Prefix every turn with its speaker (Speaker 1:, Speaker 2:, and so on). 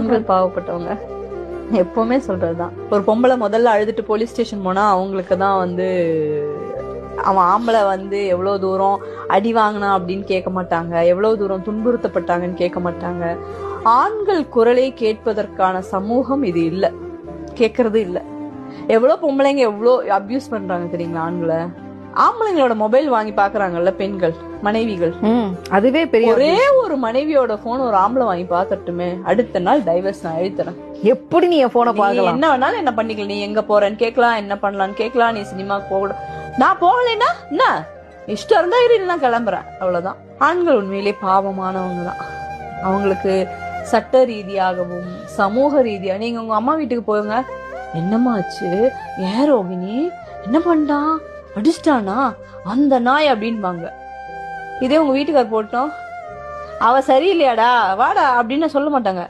Speaker 1: ஆண்கள் பாவப்பட்டவங்க. எப்பவுமே சொல்றதுதான். ஒரு பொம்பளை முதல்ல அழுதுட்டு போலீஸ் ஸ்டேஷன் போனா அவங்களுக்கு தான் வந்து அவன் ஆம்பளை வந்து எவ்வளவு தூரம் அடி வாங்கினா அப்படின்னு கேட்க மாட்டாங்க, எவ்வளவு தூரம் துன்புறுத்தப்பட்டாங்கன்னு கேட்க மாட்டாங்க. ஆண்கள் குரலை கேட்பதற்கான சமூகம் இது இல்ல, கேட்கறது இல்ல. எவ்வளவு பொம்பளைங்க எவ்வளவு அபியூஸ் பண்றாங்க தெரியுங்களா ஆண்களை. ஆம்பளைங்களோட மொபைல் வாங்கி பாக்குறாங்கல்ல பெண்கள், மனைவிகள்.
Speaker 2: அதுவே பெரிய
Speaker 1: ஒரே ஒரு மனைவியோட போன் ஒரு ஆம்பளை வாங்கி பாத்துட்டுமே அடுத்த நாள் டைவர்ஸ் நான் எழுத்துறேன்.
Speaker 2: எப்படி நீ என் போனை பாக்கலாம்,
Speaker 1: என்ன வேணாலும் என்ன பண்ணிக்கலாம், நீ எங்க போறேன்னு கேட்கலாம், என்ன பண்ணலான்னு கேட்கலாம், நீ சினிமா போக, நான் போகலைன்னா என்ன இஷ்டம் இருந்தா இரு, நான் கிளம்புறேன், அவ்வளவுதான். ஆண்கள் உண்மையிலே பாவமானவங்க தான். அவங்களுக்கு சட்ட ரீதியாகவும் சமூக ரீதியா, நீங்க உங்க அம்மா வீட்டுக்கு போங்க, என்னம்மா ஆச்சு, ஏன் ரோகிணி என்ன பண்ணிட்டான், அடிச்சிட்டானா அந்த நாய் அப்படின்பாங்க. இதே உங்க வீட்டுக்கார் போட்டோம் அவ சரியில்லையாடா வாடா அப்படின்னு சொல்ல மாட்டாங்க.